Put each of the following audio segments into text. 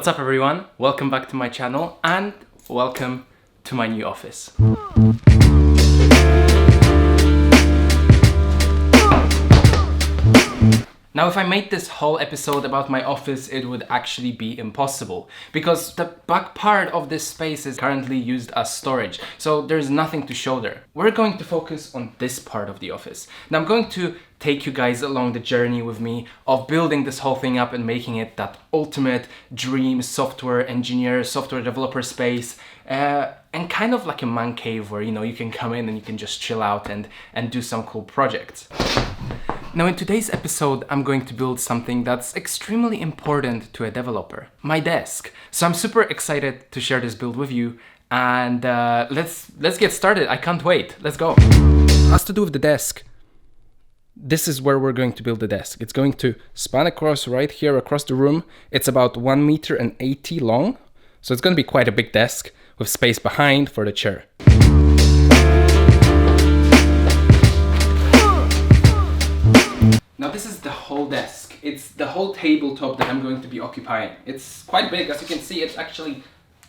What's up everyone? Welcome back to my channel and welcome to my new office. Now, if I made this whole episode about my office, it would actually be impossible because the back part of this space is currently used as storage, so there's nothing to show there. We're going to focus on this part of the office. Now, I'm going to take you guys along the journey with me of building this whole thing up and making it that ultimate dream software engineer, software developer space, and kind of like a man cave where, you know, you can come in and you can just chill out and do some cool projects. Now, in today's episode, I'm going to build something that's extremely important to a developer, my desk. So I'm super excited to share this build with you, and let's get started. I can't wait. Let's go. Has to do with the desk. This is where we're going to build the desk. It's going to span across right here across the room. It's about 1.80 meters long. So it's going to be quite a big desk with space behind for the chair. Now this is the whole desk. It's the whole tabletop that I'm going to be occupying. It's quite big. As you can see, it's actually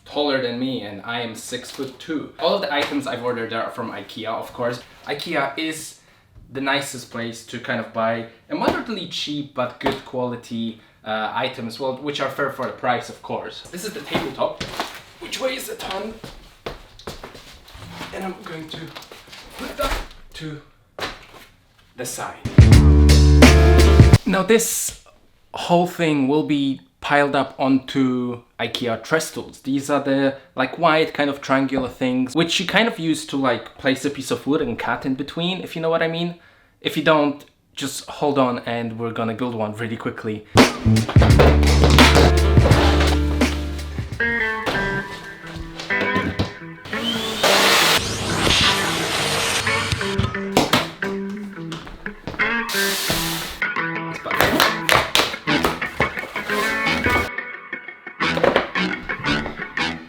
taller than me and I am 6'2". All of the items I've ordered are from IKEA, of course. IKEA is the nicest place to kind of buy a moderately cheap but good quality items, well, which are fair for the price, of course. This is the tabletop, which weighs a ton. And I'm going to put that to the side. Now this whole thing will be piled up onto IKEA trestles. These are the like white kind of triangular things which you kind of use to like place a piece of wood and cut in between, if you know what I mean. If you don't, just hold on and we're gonna build one really quickly.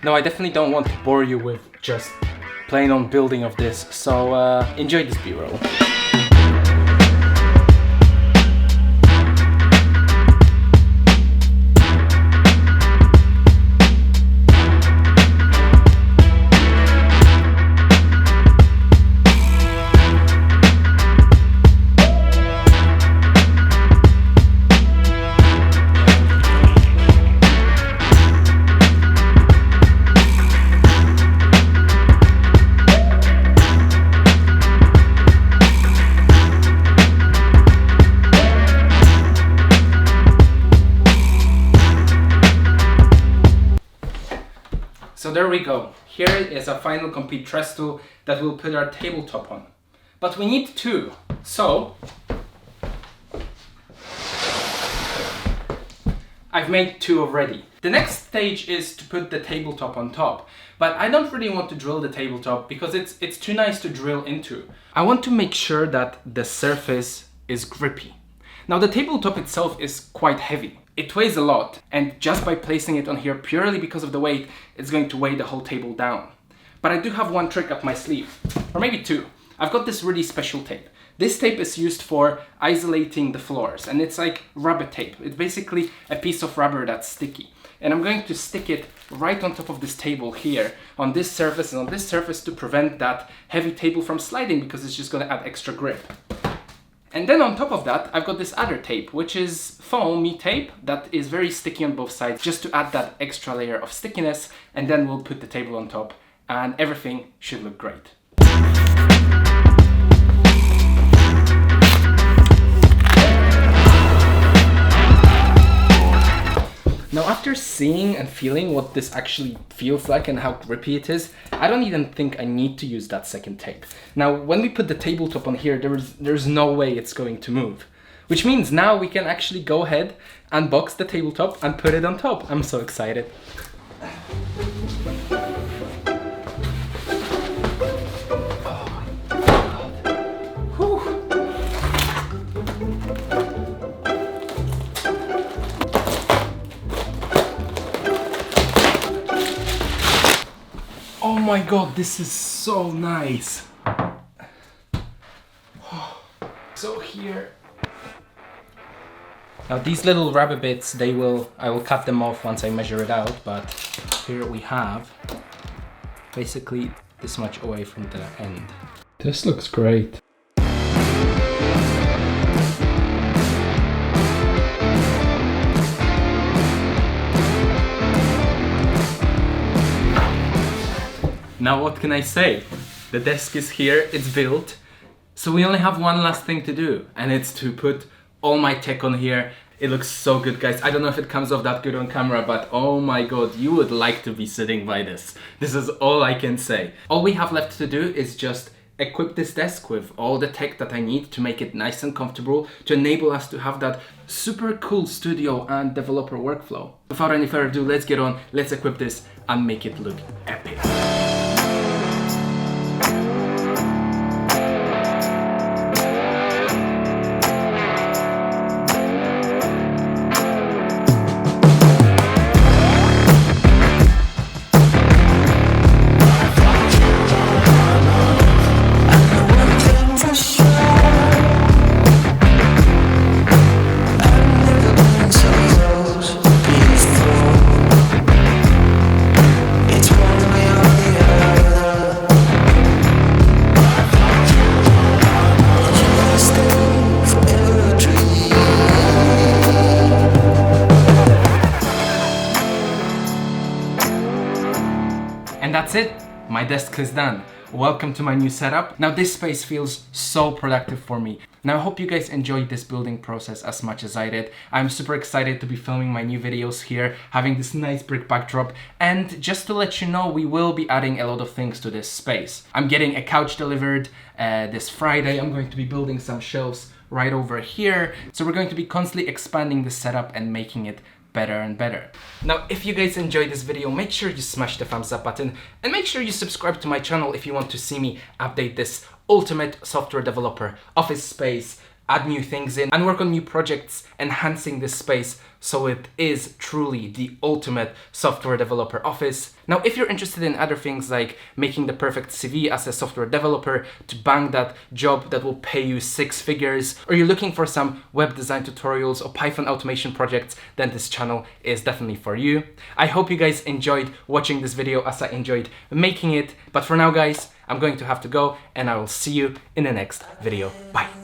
Now, I definitely don't want to bore you with just plain on building of this, so enjoy this B-roll. So there we go. Here is a final complete trestle that we'll put our tabletop on. But we need two, so I've made two already. The next stage is to put the tabletop on top, but I don't really want to drill the tabletop because it's too nice to drill into. I want to make sure that the surface is grippy. Now the tabletop itself is quite heavy. It weighs a lot, and just by placing it on here purely because of the weight, it's going to weigh the whole table down. But I do have one trick up my sleeve, or maybe two. I've got this really special tape. This tape is used for isolating the floors, and it's like rubber tape. It's basically a piece of rubber that's sticky. And I'm going to stick it right on top of this table here, on this surface and on this surface, to prevent that heavy table from sliding because it's just going to add extra grip. And then on top of that, I've got this other tape, which is foamy tape that is very sticky on both sides, just to add that extra layer of stickiness, and then we'll put the table on top and everything should look great. Now, after seeing and feeling what this actually feels like and how grippy it is, I don't even think I need to use that second tape. Now, when we put the tabletop on here, there's no way it's going to move. Which means now we can actually go ahead, unbox the tabletop and put it on top. I'm so excited. Oh my god, this is so nice. So here Now these little rubber bits, I will cut them off once I measure it out, but here we have basically this much away from the end. This looks great. Now what can I say? The desk is here, it's built. So we only have one last thing to do, and it's to put all my tech on here. It looks so good, guys. I don't know if it comes off that good on camera, but oh my god, you would like to be sitting by this. This is all I can say. All we have left to do is just equip this desk with all the tech that I need to make it nice and comfortable, to enable us to have that super cool studio and developer workflow. Without any further ado, let's get on, let's equip this and make it look epic. And that's it, my desk is done. Welcome to my new setup. Now this space feels so productive for me. Now I hope you guys enjoyed this building process as much as I did. I'm super excited to be filming my new videos here, having this nice brick backdrop, and just to let you know, we will be adding a lot of things to this space. I'm getting a couch delivered this Friday. I'm going to be building some shelves right over here. So we're going to be constantly expanding the setup and making it better and better. Now, if you guys enjoyed this video, make sure you smash the thumbs up button and make sure you subscribe to my channel if you want to see me update this ultimate software developer office space, add new things in, and work on new projects enhancing this space so it is truly the ultimate software developer office. Now, if you're interested in other things like making the perfect CV as a software developer to bang that job that will pay you 6 figures, or you're looking for some web design tutorials or Python automation projects, then this channel is definitely for you. I hope you guys enjoyed watching this video as I enjoyed making it. But for now, guys, I'm going to have to go, and I will see you in the next video. Bye.